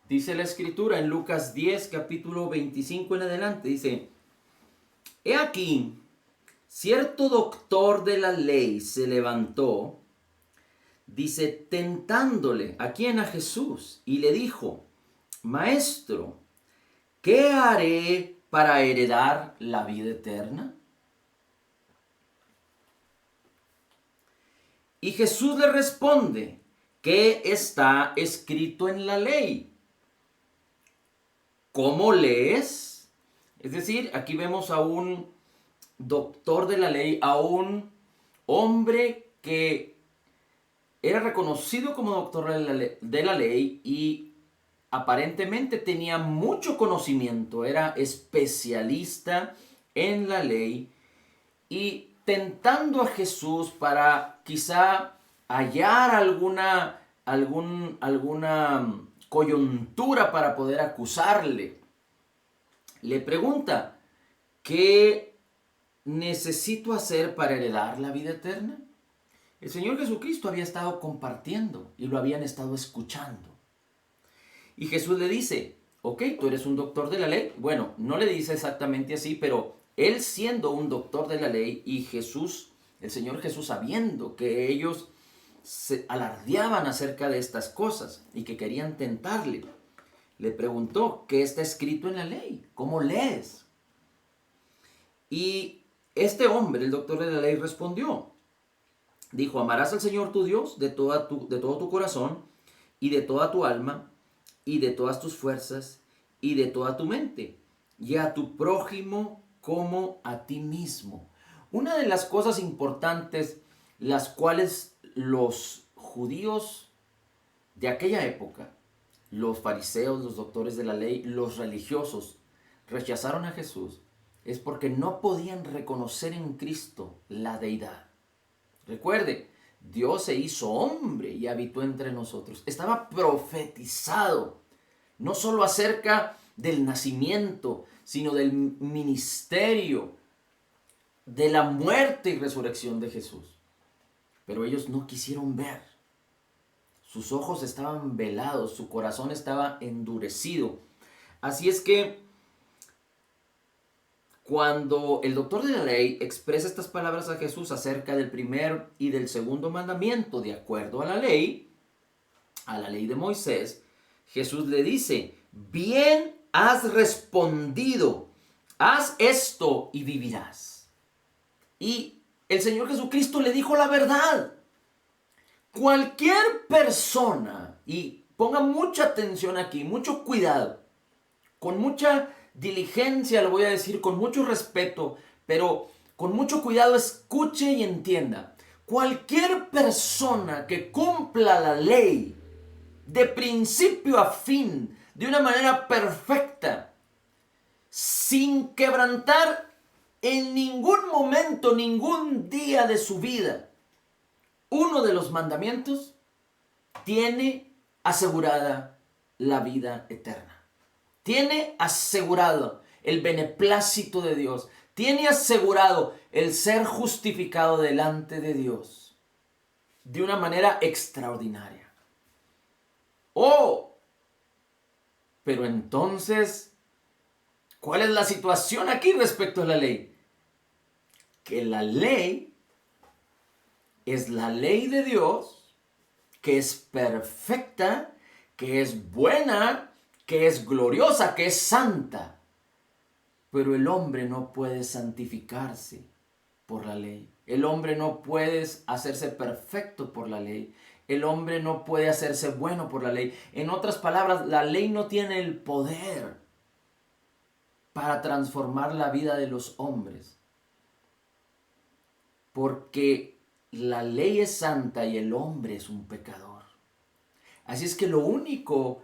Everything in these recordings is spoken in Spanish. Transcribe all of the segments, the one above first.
Dice la escritura en Lucas 10, capítulo 25 en adelante, dice, he aquí, cierto doctor de la ley se levantó, dice, tentándole a quien, a Jesús, y le dijo, Maestro, ¿qué haré para heredar la vida eterna? Y Jesús le responde, ¿qué está escrito en la ley? ¿Cómo lees? Es decir, aquí vemos a un doctor de la ley, a un hombre que era reconocido como doctor de la ley y aparentemente tenía mucho conocimiento, era especialista en la ley y tentando a Jesús para quizá hallar alguna coyuntura para poder acusarle. Le pregunta, ¿qué necesito hacer para heredar la vida eterna? El Señor Jesucristo había estado compartiendo y lo habían estado escuchando. Y Jesús le dice, ok, tú eres un doctor de la ley. Bueno, no le dice exactamente así, pero él siendo un doctor de la ley y Jesús, el Señor Jesús sabiendo que ellos se alardeaban acerca de estas cosas y que querían tentarle, le preguntó, ¿qué está escrito en la ley? ¿Cómo lees? Y este hombre, el doctor de la ley, respondió, dijo, amarás al Señor tu Dios de todo tu corazón y de toda tu alma y de todas tus fuerzas y de toda tu mente, y a tu prójimo como a ti mismo. Una de las cosas importantes, las cuales los judíos de aquella época, los fariseos, los doctores de la ley, los religiosos, rechazaron a Jesús, es porque no podían reconocer en Cristo la deidad. Recuerde, Dios se hizo hombre y habitó entre nosotros. Estaba profetizado, no solo acerca del nacimiento, sino del ministerio, de la muerte y resurrección de Jesús. Pero ellos no quisieron ver. Sus ojos estaban velados, su corazón estaba endurecido. Así es que cuando el doctor de la ley expresa estas palabras a Jesús acerca del primer y del segundo mandamiento, de acuerdo a la ley de Moisés, Jesús le dice, bien has respondido, haz esto y vivirás. Y el Señor Jesucristo le dijo la verdad. Cualquier persona, y ponga mucha atención aquí, mucho cuidado, con mucha diligencia, lo voy a decir, con mucho respeto, pero con mucho cuidado escuche y entienda. Cualquier persona que cumpla la ley de principio a fin, de una manera perfecta, sin quebrantar en ningún momento, ningún día de su vida, uno de los mandamientos, tiene asegurada la vida eterna. Tiene asegurado el beneplácito de Dios. Tiene asegurado el ser justificado delante de Dios de una manera extraordinaria. Oh, pero entonces, ¿cuál es la situación aquí respecto a la ley? Que la ley es la ley de Dios, que es perfecta, que es buena, que es gloriosa, que es santa. Pero el hombre no puede santificarse por la ley. El hombre no puede hacerse perfecto por la ley. El hombre no puede hacerse bueno por la ley. En otras palabras, la ley no tiene el poder para transformar la vida de los hombres. Porque la ley es santa y el hombre es un pecador. Así es que lo único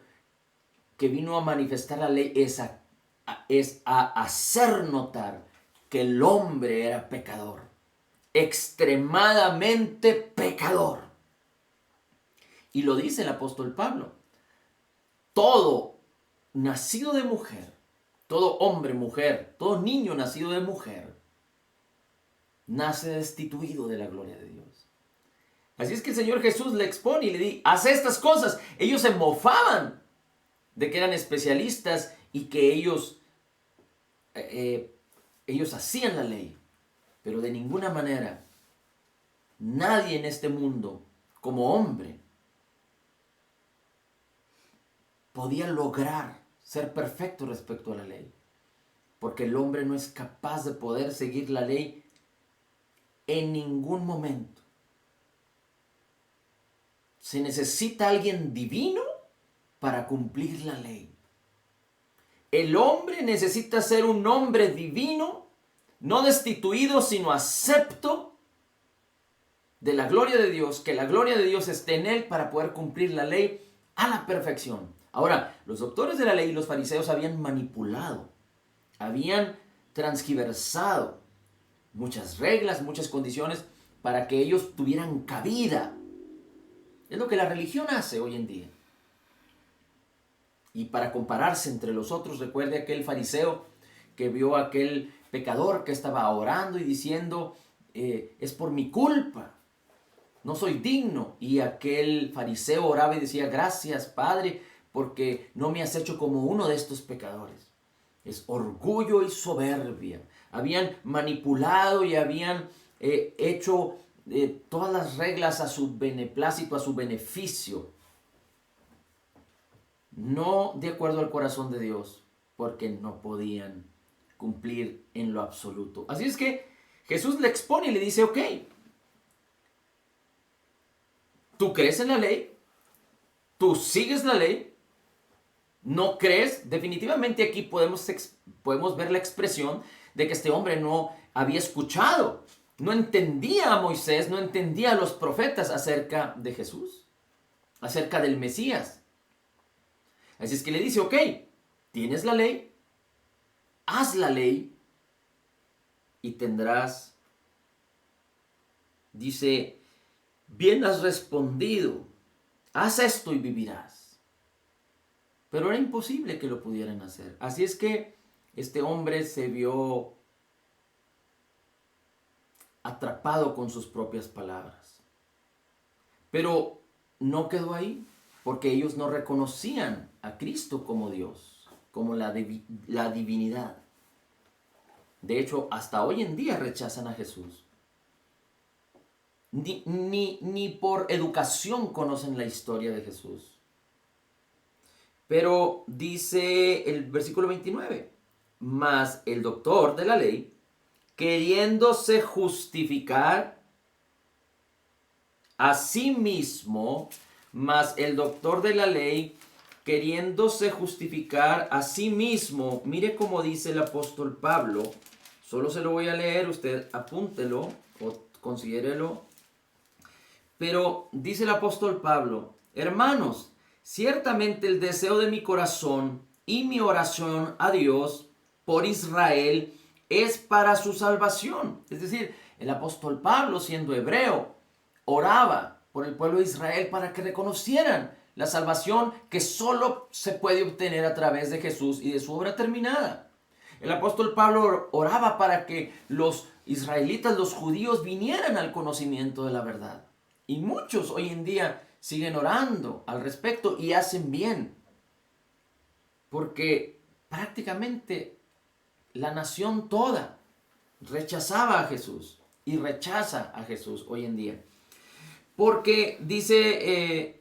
que vino a manifestar la ley es a hacer notar que el hombre era pecador, extremadamente pecador. Y lo dice el apóstol Pablo. Todo nacido de mujer, todo hombre, mujer, todo niño nacido de mujer, nace destituido de la gloria de Dios. Así es que el Señor Jesús le expone y le dice, haz estas cosas. Ellos se mofaban de que eran especialistas y que ellos hacían la ley. Pero de ninguna manera, nadie en este mundo, como hombre, podía lograr ser perfecto respecto a la ley. Porque el hombre no es capaz de poder seguir la ley en ningún momento. Se necesita alguien divino para cumplir la ley. El hombre necesita ser un hombre divino, no destituido, sino acepto de la gloria de Dios, que la gloria de Dios esté en él para poder cumplir la ley a la perfección. Ahora, los doctores de la ley y los fariseos habían manipulado, habían transgiversado muchas reglas, muchas condiciones para que ellos tuvieran cabida. Es lo que la religión hace hoy en día. Y para compararse entre los otros, recuerde aquel fariseo que vio a aquel pecador que estaba orando y diciendo, es por mi culpa, no soy digno. Y aquel fariseo oraba y decía, gracias Padre, porque no me has hecho como uno de estos pecadores. Es orgullo y soberbia. Habían manipulado y habían hecho todas las reglas a su beneplácito, a su beneficio. No de acuerdo al corazón de Dios, porque no podían cumplir en lo absoluto. Así es que Jesús le expone y le dice, ok, tú crees en la ley, tú sigues la ley, no crees. Definitivamente aquí podemos ver la expresión de que este hombre no había escuchado, no entendía a Moisés, no entendía a los profetas acerca de Jesús, acerca del Mesías. Así es que le dice, ok, tienes la ley, haz la ley y tendrás, dice, bien has respondido, haz esto y vivirás. Pero era imposible que lo pudieran hacer. Así es que este hombre se vio atrapado con sus propias palabras. Pero no quedó ahí, porque ellos no reconocían a Cristo como Dios, como la divinidad. De hecho, hasta hoy en día rechazan a Jesús. Ni por educación conocen la historia de Jesús. Pero dice el versículo 29, mas el doctor de la ley, queriéndose justificar a sí mismo, mas el doctor de la ley, queriéndose justificar a sí mismo, mire cómo dice el apóstol Pablo, solo se lo voy a leer, usted apúntelo o considérelo, pero dice el apóstol Pablo, hermanos, ciertamente el deseo de mi corazón y mi oración a Dios por Israel es para su salvación. Es decir, el apóstol Pablo, siendo hebreo, oraba por el pueblo de Israel para que reconocieran la salvación que solo se puede obtener a través de Jesús y de su obra terminada. El apóstol Pablo oraba para que los israelitas, los judíos, vinieran al conocimiento de la verdad. Y muchos hoy en día siguen orando al respecto y hacen bien. Porque prácticamente la nación toda rechazaba a Jesús y rechaza a Jesús hoy en día. Porque dice,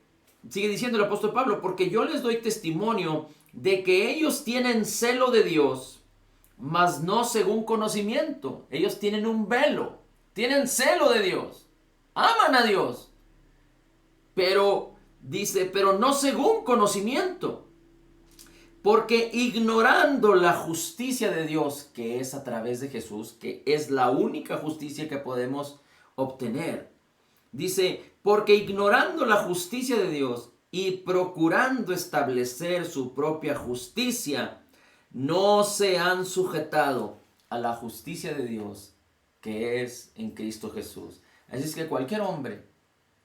sigue diciendo el apóstol Pablo, porque yo les doy testimonio de que ellos tienen celo de Dios, mas no según conocimiento. Ellos tienen un velo, tienen celo de Dios, aman a Dios, pero dice, pero no según conocimiento, porque ignorando la justicia de Dios, que es a través de Jesús, que es la única justicia que podemos obtener. Dice, porque ignorando la justicia de Dios y procurando establecer su propia justicia, no se han sujetado a la justicia de Dios que es en Cristo Jesús. Así es que cualquier hombre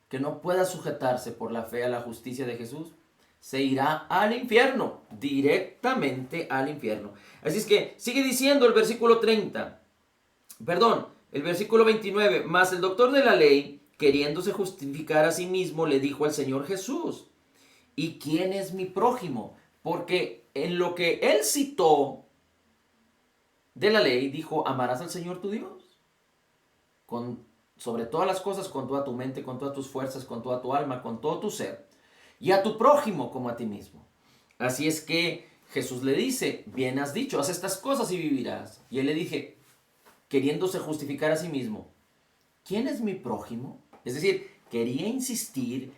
que no pueda sujetarse por la fe a la justicia de Jesús, se irá al infierno, directamente al infierno. Así es que sigue diciendo el versículo 29, mas el doctor de la ley, queriéndose justificar a sí mismo, le dijo al Señor Jesús, ¿y quién es mi prójimo? Porque en lo que él citó de la ley, dijo, amarás al Señor tu Dios sobre todas las cosas, con toda tu mente, con todas tus fuerzas, con toda tu alma, con todo tu ser, y a tu prójimo como a ti mismo. Así es que Jesús le dice, bien has dicho, haz estas cosas y vivirás. Y él le dije, queriéndose justificar a sí mismo, ¿quién es mi prójimo? Es decir, quería insistir,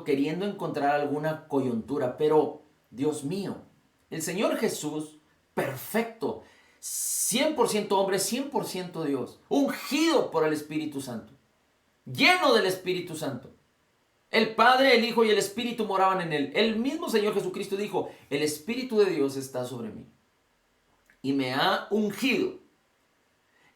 queriendo encontrar alguna coyuntura, pero Dios mío, el Señor Jesús, perfecto, 100% hombre, 100% Dios, ungido por el Espíritu Santo, lleno del Espíritu Santo. El Padre, el Hijo y el Espíritu moraban en él. El mismo Señor Jesucristo dijo, el Espíritu de Dios está sobre mí y me ha ungido.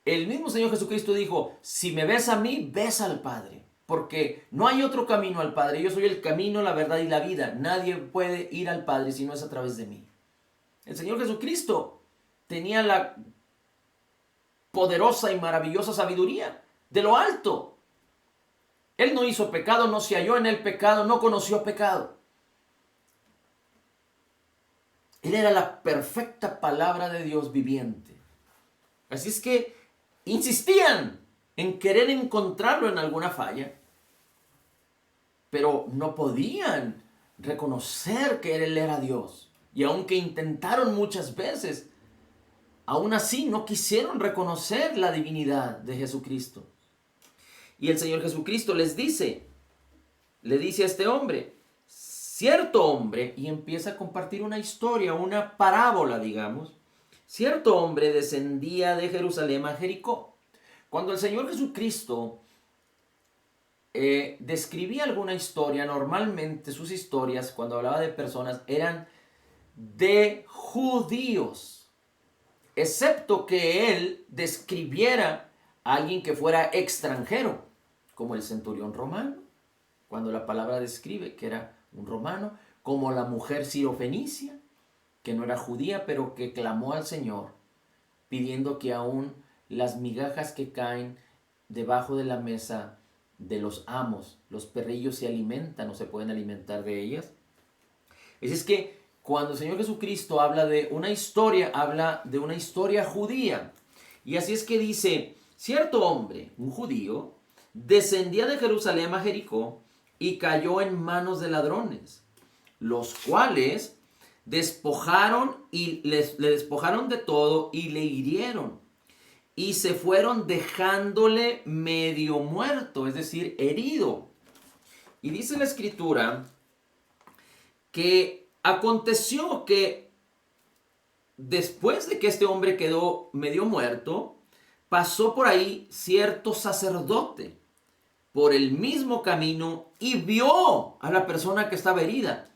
El mismo Señor Jesucristo dijo, si me ves a mí, ves al Padre. Porque no hay otro camino al Padre. Yo soy el camino, la verdad y la vida. Nadie puede ir al Padre si no es a través de mí. El Señor Jesucristo tenía la poderosa y maravillosa sabiduría de lo alto. Él no hizo pecado, no se halló en el pecado, no conoció pecado. Él era la perfecta palabra de Dios viviente. Así es que insistían en querer encontrarlo en alguna falla, pero no podían reconocer que Él era Dios. Y aunque intentaron muchas veces, aún así no quisieron reconocer la divinidad de Jesucristo. Y el Señor Jesucristo le dice a este hombre, cierto hombre, y empieza a compartir una historia, una parábola, digamos. Cierto hombre descendía de Jerusalén a Jericó. Cuando el Señor Jesucristo describía alguna historia, normalmente sus historias, cuando hablaba de personas, eran de judíos, excepto que él describiera a alguien que fuera extranjero, como el centurión romano, cuando la palabra describe que era un romano, como la mujer sirofenicia, que no era judía, pero que clamó al Señor, pidiendo que aún las migajas que caen debajo de la mesa de los amos, los perrillos se alimentan o se pueden alimentar de ellas. Es que cuando el Señor Jesucristo habla de una historia, habla de una historia judía. Y así es que dice, cierto hombre, un judío, descendía de Jerusalén a Jericó y cayó en manos de ladrones, los cuales despojaron y le despojaron de todo y le hirieron. Y se fueron dejándole medio muerto, es decir, herido. Y dice la Escritura que aconteció que después de que este hombre quedó medio muerto, pasó por ahí cierto sacerdote por el mismo camino y vio a la persona que estaba herida,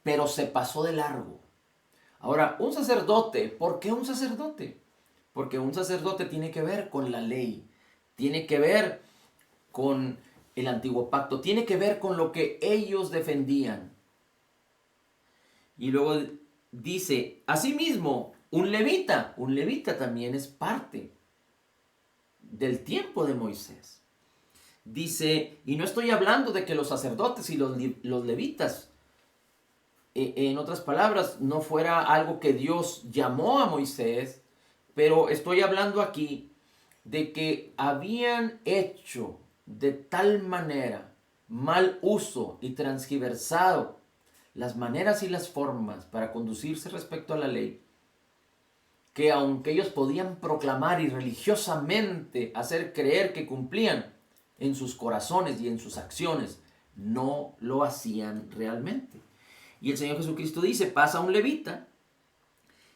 pero se pasó de largo. Ahora, un sacerdote, ¿por qué un sacerdote? Porque un sacerdote tiene que ver con la ley, tiene que ver con el antiguo pacto, tiene que ver con lo que ellos defendían. Y luego dice, asimismo, un levita también es parte del tiempo de Moisés. Dice, y no estoy hablando de que los sacerdotes y los levitas, en otras palabras, no fuera algo que Dios llamó a Moisés, pero estoy hablando aquí de que habían hecho de tal manera mal uso y transgiversado las maneras y las formas para conducirse respecto a la ley, que aunque ellos podían proclamar y religiosamente hacer creer que cumplían, en sus corazones y en sus acciones, no lo hacían realmente. Y el Señor Jesucristo dice, pasa un levita,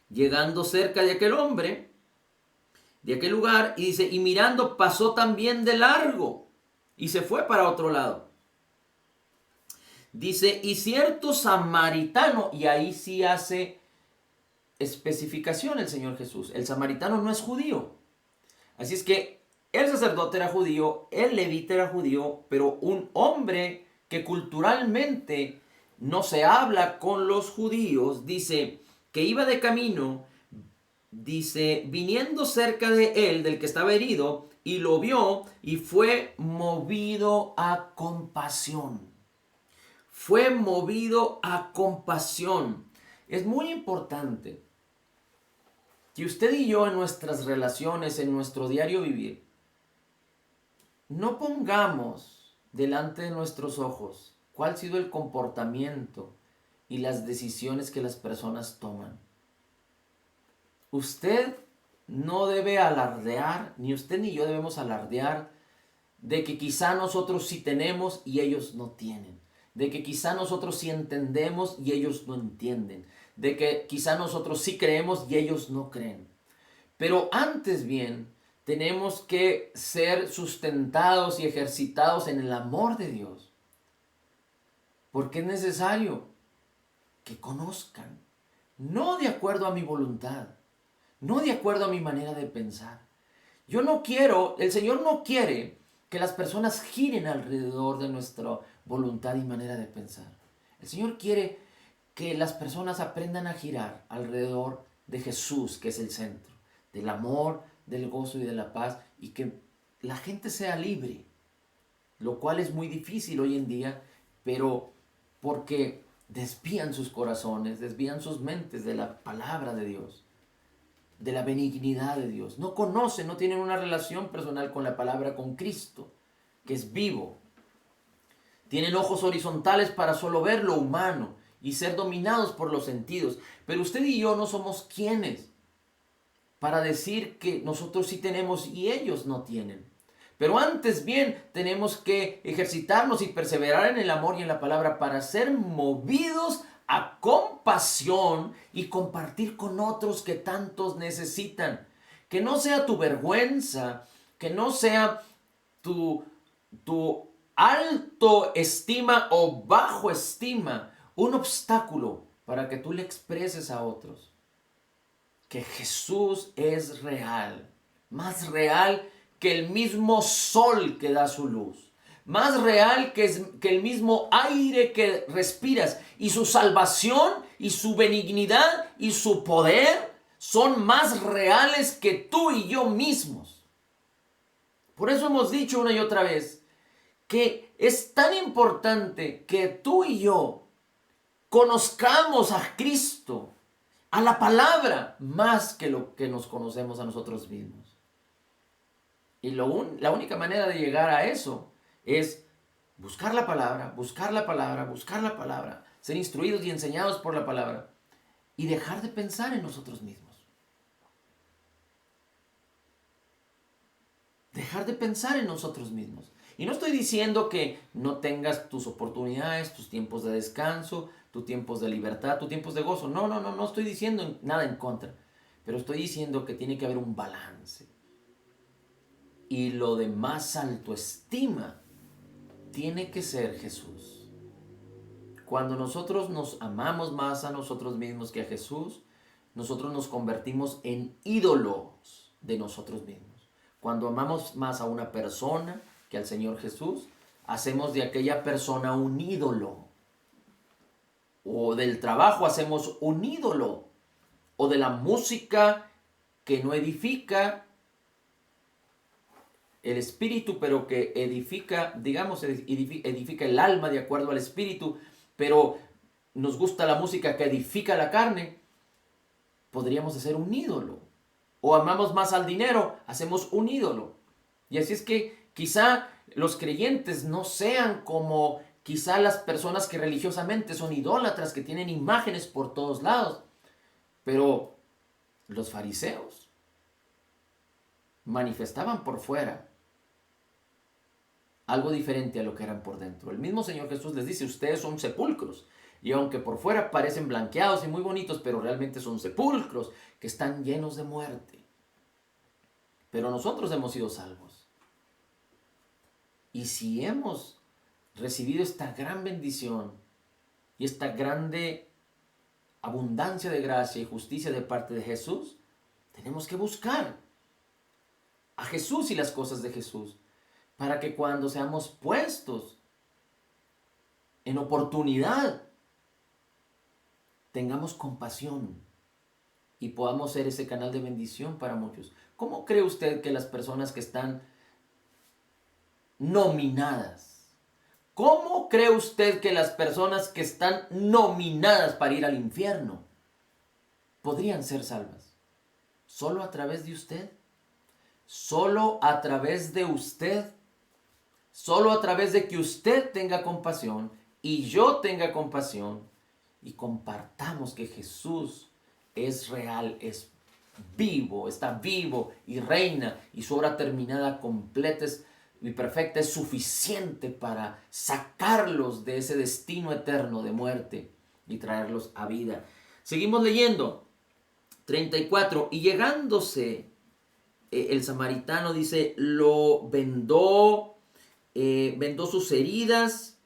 llegando cerca de aquel hombre, de aquel lugar, y dice, y mirando pasó también de largo, y se fue para otro lado. Dice, y cierto samaritano, y ahí sí hace especificación el Señor Jesús, el samaritano no es judío. Así es que el sacerdote era judío, el levita era judío, pero un hombre que culturalmente no se habla con los judíos, dice que iba de camino, dice, viniendo cerca de él, del que estaba herido, y lo vio y fue movido a compasión. Fue movido a compasión. es muy importante que usted y yo en nuestras relaciones, en nuestro diario vivir, no pongamos delante de nuestros ojos cuál ha sido el comportamiento y las decisiones que las personas toman. Usted no debe alardear, ni usted ni yo debemos alardear de que quizá nosotros sí tenemos y ellos no tienen. De que quizá nosotros sí entendemos y ellos no entienden. De que quizá nosotros sí creemos y ellos no creen. Pero antes bien, tenemos que ser sustentados y ejercitados en el amor de Dios. Porque es necesario que conozcan, no de acuerdo a mi voluntad, no de acuerdo a mi manera de pensar. Yo no quiero, el Señor no quiere que las personas giren alrededor de nuestra voluntad y manera de pensar. El Señor quiere que las personas aprendan a girar alrededor de Jesús, que es el centro, del amor, del gozo y de la paz, y que la gente sea libre, lo cual es muy difícil hoy en día, pero porque desvían sus corazones, desvían sus mentes de la palabra de Dios, de la benignidad de Dios. No conocen, no tienen una relación personal con la palabra, con Cristo, que es vivo. Tienen ojos horizontales para solo ver lo humano y ser dominados por los sentidos. Pero usted y yo no somos quienes para decir que nosotros sí tenemos y ellos no tienen. Pero antes bien tenemos que ejercitarnos y perseverar en el amor y en la palabra para ser movidos a compasión y compartir con otros que tantos necesitan. Que no sea tu vergüenza, que no sea tu alto estima o bajo estima un obstáculo para que tú le expreses a otros que Jesús es real, más real que el mismo sol que da su luz, más real que el mismo aire que respiras, y su salvación y su benignidad y su poder son más reales que tú y yo mismos. Por eso hemos dicho una y otra vez que es tan importante que tú y yo conozcamos a Cristo, a la palabra, más que lo que nos conocemos a nosotros mismos. Y la única manera de llegar a eso es buscar la palabra, buscar la palabra, buscar la palabra, ser instruidos y enseñados por la palabra y dejar de pensar en nosotros mismos. Dejar de pensar en nosotros mismos. Y no estoy diciendo que no tengas tus oportunidades, tus tiempos de descanso, tus tiempos de libertad, tus tiempos de gozo. No estoy diciendo nada en contra. Pero estoy diciendo que tiene que haber un balance. Y lo de más alto estima tiene que ser Jesús. Cuando nosotros nos amamos más a nosotros mismos que a Jesús, nosotros nos convertimos en ídolos de nosotros mismos. Cuando amamos más a una persona que al Señor Jesús, hacemos de aquella persona un ídolo. O del trabajo hacemos un ídolo. O de la música que no edifica el espíritu, pero que edifica, digamos, edifica el alma de acuerdo al espíritu, pero nos gusta la música que edifica la carne, podríamos hacer un ídolo. O amamos más al dinero, hacemos un ídolo. Y así es que quizá los creyentes no sean como quizá las personas que religiosamente son idólatras, que tienen imágenes por todos lados. Pero los fariseos manifestaban por fuera algo diferente a lo que eran por dentro. El mismo Señor Jesús les dice, ustedes son sepulcros. Y aunque por fuera parecen blanqueados y muy bonitos, pero realmente son sepulcros que están llenos de muerte. Pero nosotros hemos sido salvos. Y si hemos recibido esta gran bendición y esta grande abundancia de gracia y justicia de parte de Jesús, tenemos que buscar a Jesús y las cosas de Jesús, para que cuando seamos puestos en oportunidad, tengamos compasión y podamos ser ese canal de bendición para muchos. ¿Cómo cree usted que las personas que están nominadas, cómo cree usted que las personas que están nominadas para ir al infierno podrían ser salvas. Solo a través de usted. Solo a través de usted. Solo a través de que usted tenga compasión y yo tenga compasión y compartamos que Jesús es real, es vivo, está vivo y reina, y su obra terminada, completa y perfecta es suficiente para sacarlos de ese destino eterno de muerte y traerlos a vida. Seguimos leyendo. 34. Y llegándose el samaritano, dice, lo vendó sus heridas,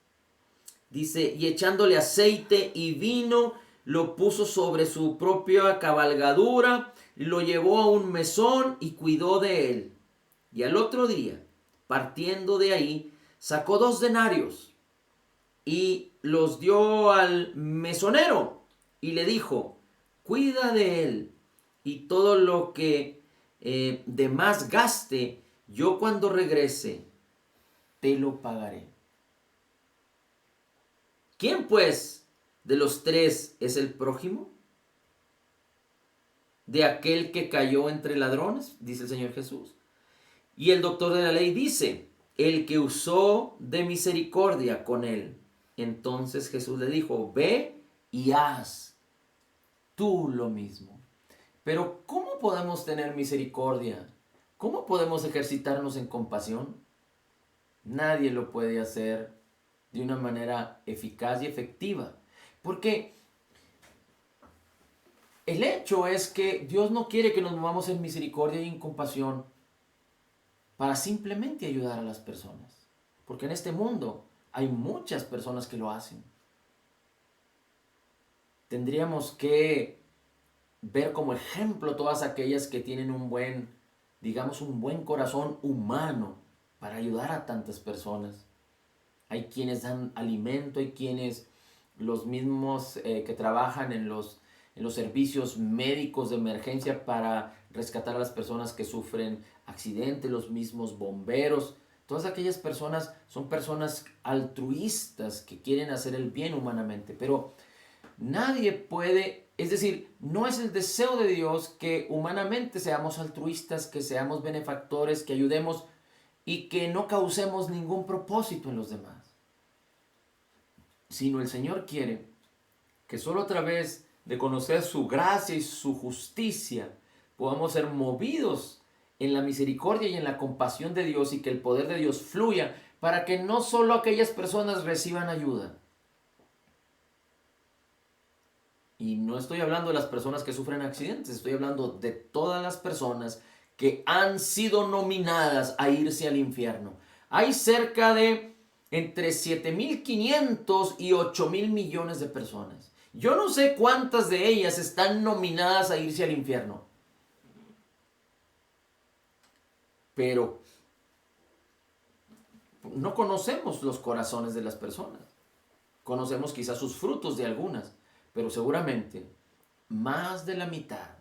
dice, y echándole aceite y vino, lo puso sobre su propia cabalgadura, lo llevó a un mesón y cuidó de él. Y al otro día, partiendo de ahí, sacó 2 denarios y los dio al mesonero y le dijo, cuida de él, y todo lo que de más gaste, yo cuando regrese te lo pagaré. ¿Quién pues de los 3 es el prójimo? De aquel que cayó entre ladrones, dice el Señor Jesús. Y el doctor de la ley dice, el que usó de misericordia con él. Entonces Jesús le dijo, ve y haz tú lo mismo. Pero ¿cómo podemos tener misericordia? ¿Cómo podemos ejercitarnos en compasión? Nadie lo puede hacer de una manera eficaz y efectiva. Porque el hecho es que Dios no quiere que nos movamos en misericordia y en compasión para simplemente ayudar a las personas. Porque en este mundo hay muchas personas que lo hacen. Tendríamos que ver como ejemplo todas aquellas que tienen un buen corazón humano para ayudar a tantas personas. Hay quienes dan alimento, hay quienes, los mismos que trabajan en los servicios médicos de emergencia para rescatar a las personas que sufren accidentes, los mismos bomberos. Todas aquellas personas son personas altruistas que quieren hacer el bien humanamente, pero nadie puede, es decir, no es el deseo de Dios que humanamente seamos altruistas, que seamos benefactores, que ayudemos y que no causemos ningún propósito en los demás. Sino el Señor quiere que solo a través de conocer su gracia y su justicia podamos ser movidos en la misericordia y en la compasión de Dios, y que el poder de Dios fluya para que no solo aquellas personas reciban ayuda. Y no estoy hablando de las personas que sufren accidentes, estoy hablando de todas las personas que han sido nominadas a irse al infierno. Hay cerca de entre 7.500 y 8.000 millones de personas. Yo no sé cuántas de ellas están nominadas a irse al infierno. Pero no conocemos los corazones de las personas. Conocemos quizás sus frutos de algunas, pero seguramente más de la mitad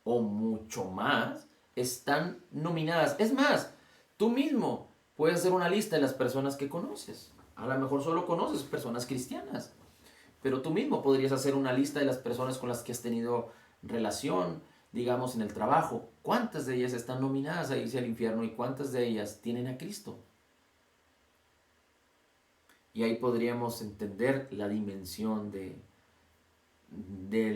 o mucho más están nominadas. Es más, tú mismo puedes hacer una lista de las personas que conoces. A lo mejor solo conoces personas cristianas, pero tú mismo podrías hacer una lista de las personas con las que has tenido relación, digamos en el trabajo. ¿Cuántas de ellas están nominadas a irse al infierno y cuántas de ellas tienen a Cristo? Y ahí podríamos entender la dimensión de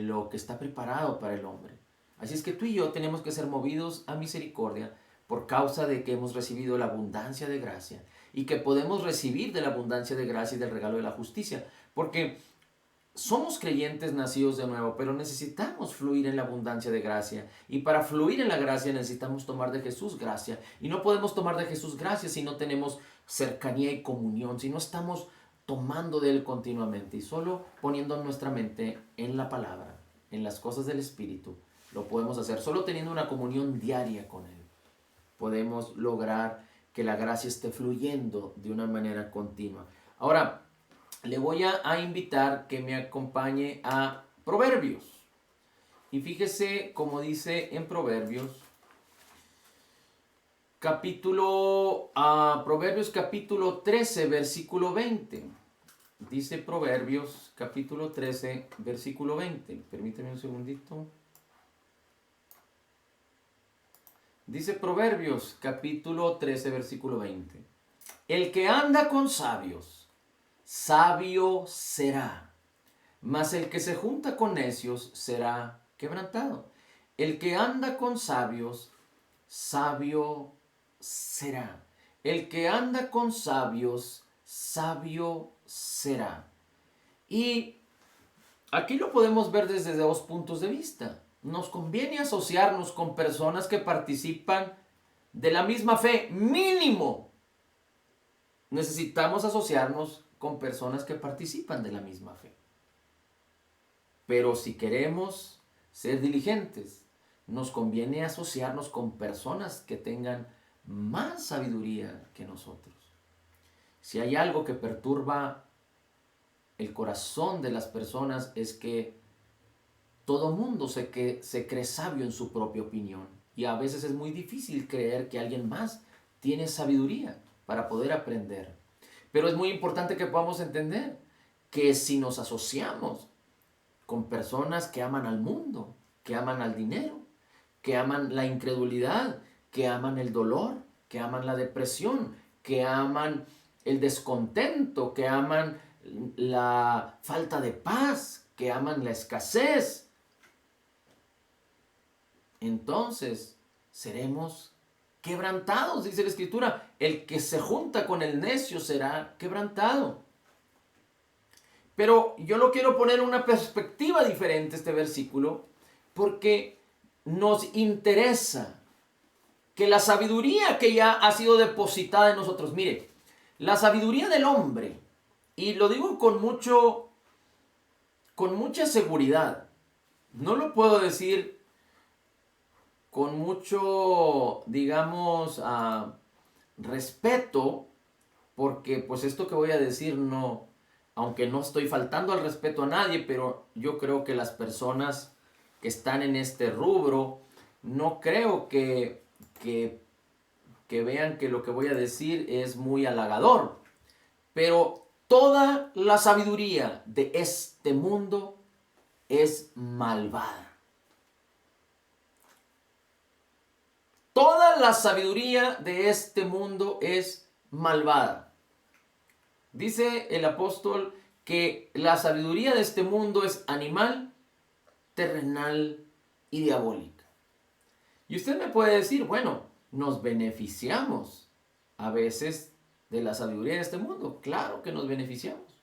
lo que está preparado para el hombre. Así es que tú y yo tenemos que ser movidos a misericordia por causa de que hemos recibido la abundancia de gracia y que podemos recibir de la abundancia de gracia y del regalo de la justicia. Porque somos creyentes nacidos de nuevo, pero necesitamos fluir en la abundancia de gracia. Y para fluir en la gracia necesitamos tomar de Jesús gracia. Y no podemos tomar de Jesús gracia si no tenemos cercanía y comunión, si no estamos tomando de Él continuamente y solo poniendo nuestra mente en la palabra, en las cosas del Espíritu. Lo podemos hacer solo teniendo una comunión diaria con Él. Podemos lograr que la gracia esté fluyendo de una manera continua. Ahora, le voy a invitar que me acompañe a Proverbios. Y fíjese cómo dice en Proverbios, Proverbios capítulo 13, versículo 20. Dice Proverbios capítulo 13, versículo 20. Permíteme un segundito. Dice Proverbios capítulo 13, versículo 20. El que anda con sabios, sabio será, mas el que se junta con necios será quebrantado. El que anda con sabios, sabio será. El que anda con sabios, sabio será. Y aquí lo podemos ver desde dos puntos de vista. Nos conviene asociarnos con personas que participan de la misma fe, mínimo. Necesitamos asociarnos con personas que participan de la misma fe. Pero si queremos ser diligentes, nos conviene asociarnos con personas que tengan más sabiduría que nosotros. Si hay algo que perturba el corazón de las personas es que todo mundo se cree sabio en su propia opinión. Y a veces es muy difícil creer que alguien más tiene sabiduría para poder aprender. Pero es muy importante que podamos entender que si nos asociamos con personas que aman al mundo, que aman al dinero, que aman la incredulidad, que aman el dolor, que aman la depresión, que aman el descontento, que aman la falta de paz, que aman la escasez, entonces seremos quebrantados, dice la Escritura. El que se junta con el necio será quebrantado. Pero yo lo quiero poner en una perspectiva diferente este versículo, porque nos interesa que la sabiduría que ya ha sido depositada en nosotros, mire, la sabiduría del hombre, y lo digo con mucha seguridad, no lo puedo decir con mucho, digamos, respeto, porque pues esto que voy a decir no, aunque no estoy faltando al respeto a nadie, pero yo creo que las personas que están en este rubro, no creo que vean que lo que voy a decir es muy halagador. Pero toda la sabiduría de este mundo es malvada. Toda la sabiduría de este mundo es malvada. Dice el apóstol que la sabiduría de este mundo es animal, terrenal y diabólica. Y usted me puede decir, bueno, nos beneficiamos a veces de la sabiduría de este mundo. Claro que nos beneficiamos.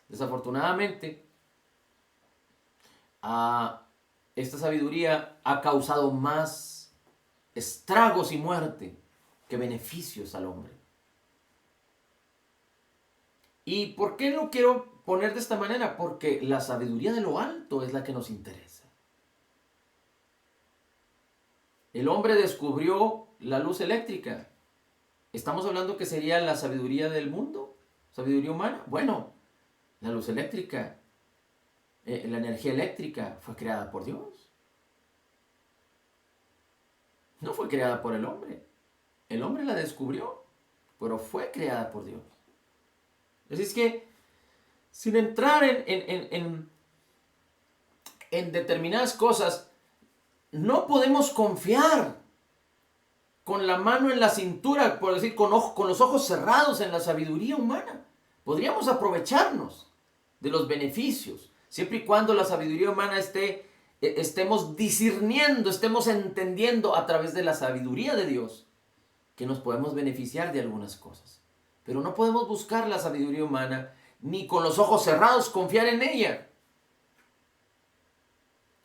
Desafortunadamente, esta sabiduría ha causado más estragos y muerte que beneficios al hombre. ¿Y por qué lo quiero poner de esta manera? Porque la sabiduría de lo alto es la que nos interesa. El hombre descubrió la luz eléctrica. ¿Estamos hablando que sería la sabiduría del mundo? ¿Sabiduría humana? Bueno, la luz eléctrica, la energía eléctrica fue creada por Dios. No fue creada por el hombre. El hombre la descubrió, pero fue creada por Dios. Así es que, sin entrar en determinadas cosas, no podemos confiar con la mano en la cintura, por decir, con los ojos cerrados en la sabiduría humana. Podríamos aprovecharnos de los beneficios, siempre y cuando la sabiduría humana estemos discerniendo, estemos entendiendo a través de la sabiduría de Dios que nos podemos beneficiar de algunas cosas. Pero no podemos buscar la sabiduría humana ni con los ojos cerrados confiar en ella,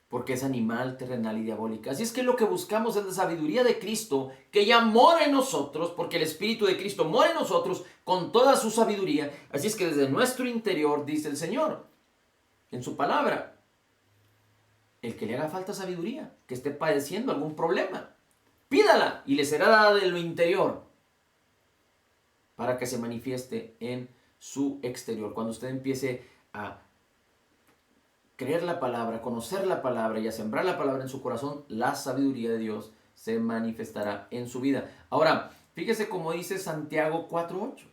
porque es animal, terrenal y diabólica. Así es que lo que buscamos es la sabiduría de Cristo, que ya mora en nosotros, porque el Espíritu de Cristo mora en nosotros con toda su sabiduría. Así es que desde nuestro interior, dice el Señor, en su palabra, el que le haga falta sabiduría, que esté padeciendo algún problema, pídala y le será dada de lo interior para que se manifieste en su exterior. Cuando usted empiece a creer la palabra, conocer la palabra y a sembrar la palabra en su corazón, la sabiduría de Dios se manifestará en su vida. Ahora, fíjese cómo dice Santiago 4:8.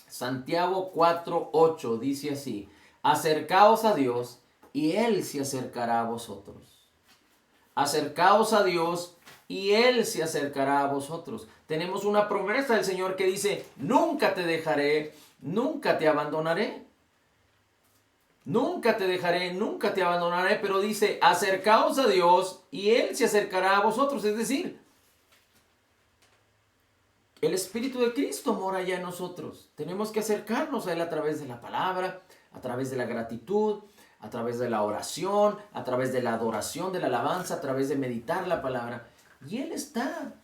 Santiago 4:8 dice así: acercaos a Dios y Él se acercará a vosotros. Acercaos a Dios y Él se acercará a vosotros. Tenemos una promesa del Señor que dice: nunca te dejaré, nunca te abandonaré. Nunca te dejaré, nunca te abandonaré, pero dice: acercaos a Dios y Él se acercará a vosotros. Es decir, el Espíritu de Cristo mora ya en nosotros. Tenemos que acercarnos a Él a través de la palabra, a través de la gratitud, a través de la oración, a través de la adoración, de la alabanza, a través de meditar la palabra. Y Él está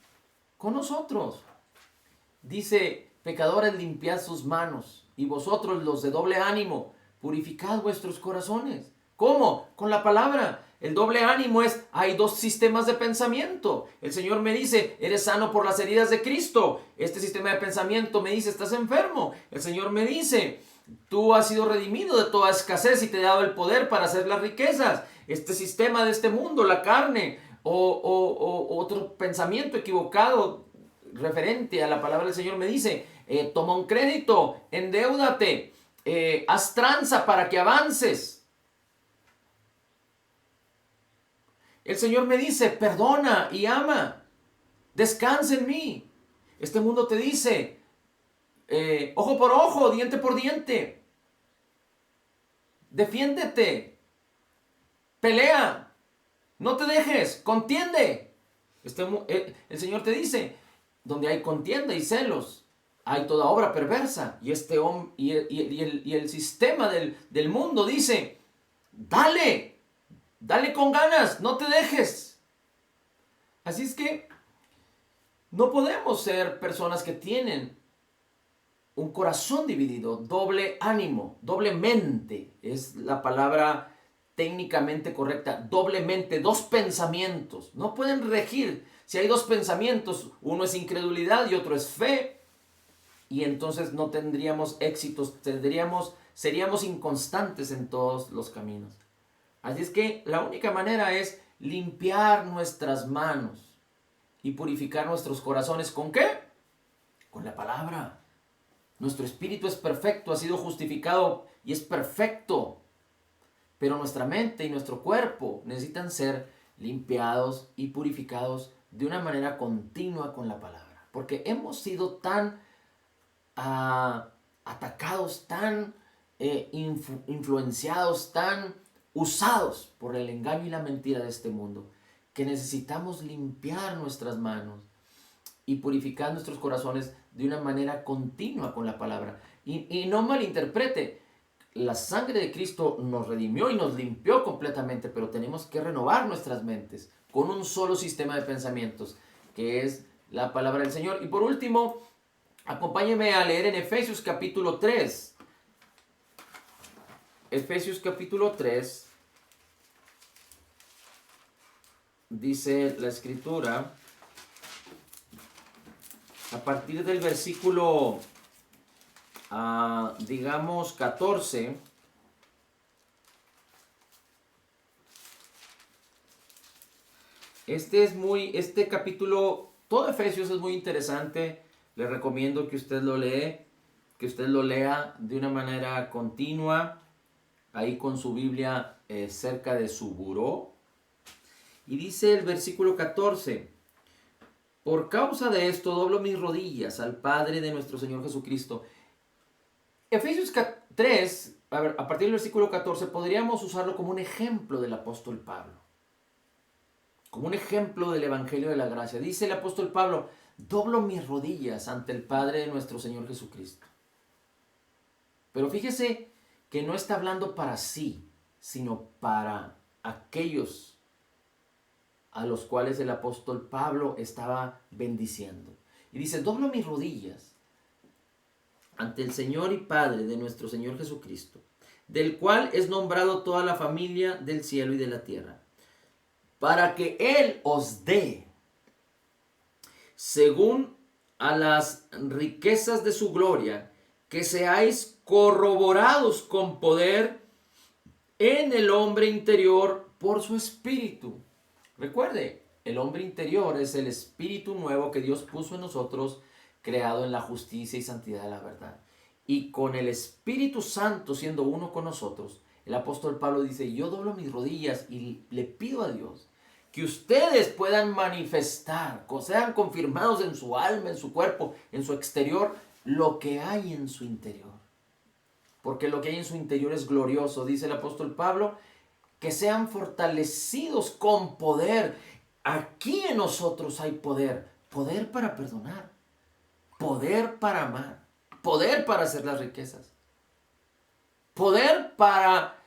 con nosotros. Dice: pecadores, limpiad sus manos, y vosotros los de doble ánimo, purificad vuestros corazones. ¿Cómo? Con la palabra. El doble ánimo es: hay dos sistemas de pensamiento. El Señor me dice: eres sano por las heridas de Cristo. Este sistema de pensamiento me dice: estás enfermo. El Señor me dice: tú has sido redimido de toda escasez y te he dado el poder para hacer las riquezas. Este sistema de este mundo, la carne, o otro pensamiento equivocado referente a la palabra del Señor me dice: toma un crédito, endeúdate, haz tranza para que avances. El Señor me dice: perdona y ama, descansa en mí. Este mundo te dice: ojo por ojo, diente por diente, defiéndete, pelea, no te dejes, contiende. El Señor te dice: donde hay contienda y celos, hay toda obra perversa. Y el sistema del mundo dice: dale, dale con ganas, no te dejes. Así es que no podemos ser personas que tienen un corazón dividido, doble ánimo, doble mente, es la palabra técnicamente correcta, doble mente, dos pensamientos. No pueden regir. Si hay dos pensamientos, uno es incredulidad y otro es fe, y entonces no tendríamos éxitos, seríamos inconstantes en todos los caminos. Así es que la única manera es limpiar nuestras manos y purificar nuestros corazones. ¿Con qué? Con la palabra. Nuestro espíritu es perfecto, ha sido justificado y es perfecto. Pero nuestra mente y nuestro cuerpo necesitan ser limpiados y purificados de una manera continua con la palabra. Porque hemos sido tan atacados, tan influenciados, tan usados por el engaño y la mentira de este mundo, que necesitamos limpiar nuestras manos y purificar nuestros corazones de una manera continua con la palabra. Y no malinterprete, la sangre de Cristo nos redimió y nos limpió completamente, pero tenemos que renovar nuestras mentes con un solo sistema de pensamientos, que es la palabra del Señor. Y por último, acompáñenme a leer en Efesios capítulo 3. Efesios capítulo 3, dice la Escritura, a partir del versículo, digamos, 14, este capítulo, todo Efesios es muy interesante. Le recomiendo que usted lo lea de una manera continua, ahí con su Biblia cerca de su buró. Y dice el versículo 14: por causa de esto doblo mis rodillas al Padre de nuestro Señor Jesucristo. Efesios 3, a partir del versículo 14, podríamos usarlo como un ejemplo del apóstol Pablo, como un ejemplo del Evangelio de la Gracia. Dice el apóstol Pablo: doblo mis rodillas ante el Padre de nuestro Señor Jesucristo. Pero fíjese que no está hablando para sí, sino para aquellos a los cuales el apóstol Pablo estaba bendiciendo. Y dice: doblo mis rodillas ante el Señor y Padre de nuestro Señor Jesucristo, del cual es nombrado toda la familia del cielo y de la tierra, para que Él os dé, según a las riquezas de su gloria, que seáis corroborados con poder en el hombre interior por su espíritu. Recuerde, el hombre interior es el espíritu nuevo que Dios puso en nosotros, creado en la justicia y santidad de la verdad. y con el Espíritu Santo siendo uno con nosotros, el apóstol Pablo dice, yo doblo mis rodillas y le pido a Dios que ustedes puedan manifestar, sean confirmados en su alma, en su cuerpo, en su exterior, lo que hay en su interior. Porque lo que hay en su interior es glorioso, dice el apóstol Pablo, que sean fortalecidos con poder. Aquí en nosotros hay poder, poder para perdonar, poder para amar, poder para hacer las riquezas, poder para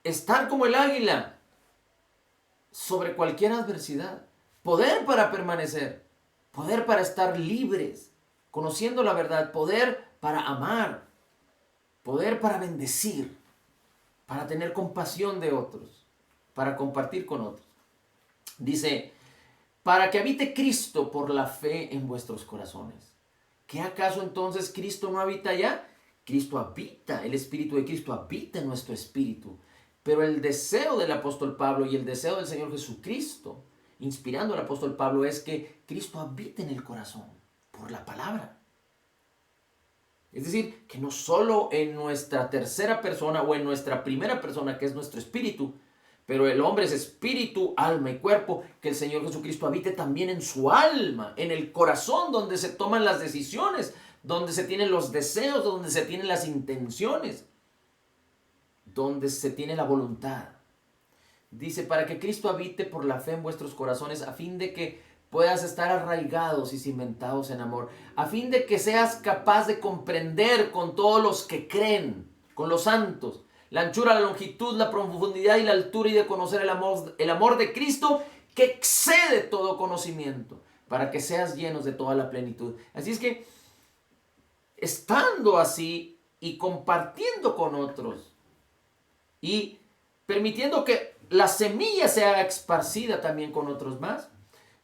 estar como el águila sobre cualquier adversidad, poder para permanecer, poder para estar libres, conociendo la verdad, poder para amar, poder para bendecir, para tener compasión de otros, para compartir con otros. Dice, para que habite Cristo por la fe en vuestros corazones. ¿Qué acaso entonces Cristo no habita allá? Cristo habita, el Espíritu de Cristo habita en nuestro espíritu. Pero el deseo del apóstol Pablo y el deseo del Señor Jesucristo, inspirando al apóstol Pablo, es que Cristo habite en el corazón por la palabra. Es decir, que no solo en nuestra tercera persona o en nuestra primera persona, que es nuestro espíritu, pero el hombre es espíritu, alma y cuerpo, que el Señor Jesucristo habite también en su alma, en el corazón donde se toman las decisiones, donde se tienen los deseos, donde se tienen las intenciones, donde se tiene la voluntad. Dice, para que Cristo habite por la fe en vuestros corazones, a fin de que puedas estar arraigados y cimentados en amor, a fin de que seas capaz de comprender con todos los que creen, con los santos, la anchura, la longitud, la profundidad y la altura, y de conocer el amor de Cristo que excede todo conocimiento, para que seas llenos de toda la plenitud. Así es que, estando así y compartiendo con otros y permitiendo que la semilla sea esparcida también con otros más,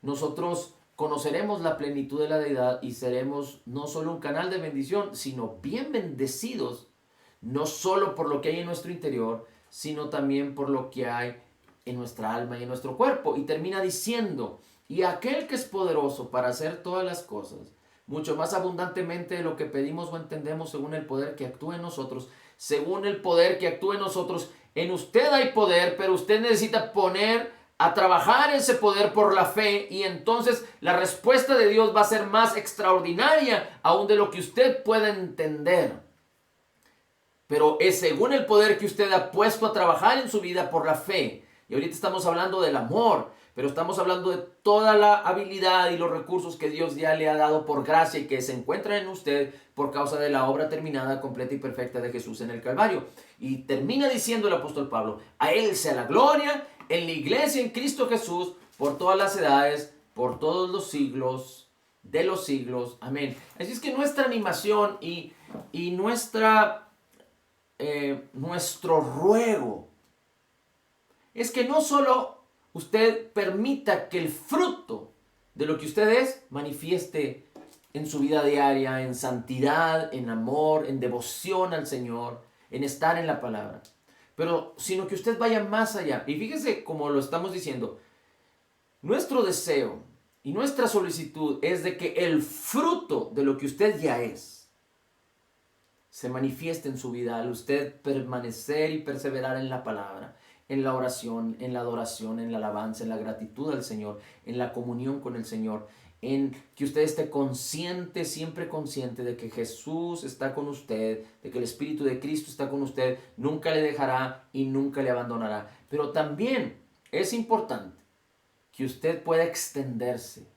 nosotros conoceremos la plenitud de la deidad y seremos no solo un canal de bendición, sino bien bendecidos, no solo por lo que hay en nuestro interior, sino también por lo que hay en nuestra alma y en nuestro cuerpo. Y termina diciendo, y aquel que es poderoso para hacer todas las cosas, mucho más abundantemente de lo que pedimos o entendemos, según el poder que actúa en nosotros, según el poder que actúa en nosotros, en usted hay poder, pero usted necesita poner a trabajar ese poder por la fe, y entonces la respuesta de Dios va a ser más extraordinaria aún de lo que usted pueda entender. Pero es según el poder que usted ha puesto a trabajar en su vida por la fe. Y ahorita estamos hablando del amor, pero estamos hablando de toda la habilidad y los recursos que Dios ya le ha dado por gracia y que se encuentran en usted por causa de la obra terminada, completa y perfecta de Jesús en el Calvario. Y termina diciendo el apóstol Pablo, a Él sea la gloria en la iglesia en Cristo Jesús por todas las edades, por todos los siglos de los siglos. Amén. Así es que nuestra animación y nuestro ruego es que no solo usted permita que el fruto de lo que usted es manifieste en su vida diaria, en santidad, en amor, en devoción al Señor, en estar en la palabra, pero sino que usted vaya más allá. Y fíjese, como lo estamos diciendo, nuestro deseo y nuestra solicitud es de que el fruto de lo que usted ya es se manifieste en su vida al usted permanecer y perseverar en la palabra, en la oración, en la adoración, en la alabanza, en la gratitud al Señor, en la comunión con el Señor, en que usted esté consciente, siempre consciente de que Jesús está con usted, de que el Espíritu de Cristo está con usted, nunca le dejará y nunca le abandonará. Pero también es importante que usted pueda extenderse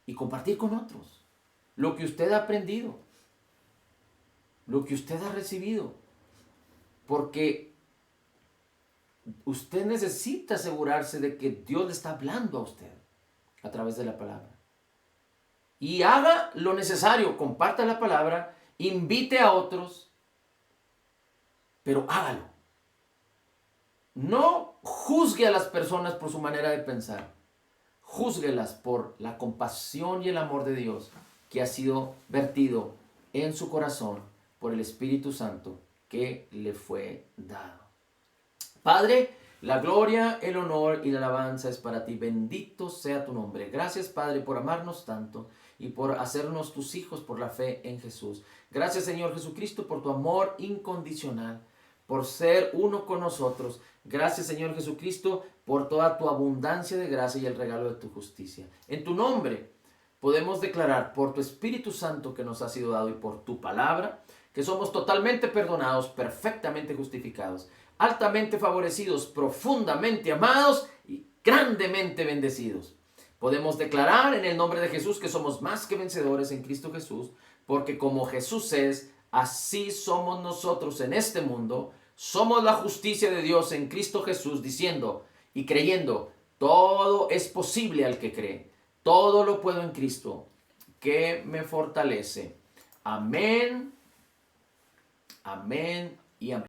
y compartir con otros lo que usted ha aprendido, lo que usted ha recibido, porque usted necesita asegurarse de que Dios le está hablando a usted a través de la palabra. Y haga lo necesario, comparta la palabra, invite a otros, pero hágalo. No juzgue a las personas por su manera de pensar, júzguelas por la compasión y el amor de Dios que ha sido vertido en su corazón por el Espíritu Santo que le fue dado. Padre, la gloria, el honor y la alabanza es para ti. Bendito sea tu nombre. Gracias, Padre, por amarnos tanto. y por hacernos tus hijos por la fe en Jesús. Gracias, Señor Jesucristo, por tu amor incondicional, por ser uno con nosotros. Gracias, Señor Jesucristo, por toda tu abundancia de gracia y el regalo de tu justicia. En tu nombre podemos declarar, por tu Espíritu Santo que nos ha sido dado y por tu palabra, que somos totalmente perdonados, perfectamente justificados, altamente favorecidos, profundamente amados y grandemente bendecidos. Podemos declarar en el nombre de Jesús que somos más que vencedores en Cristo Jesús, porque como Jesús es, así somos nosotros en este mundo. Somos la justicia de Dios en Cristo Jesús, diciendo y creyendo, todo es posible al que cree. Todo lo puedo en Cristo, que me fortalece. Amén, amén y amén.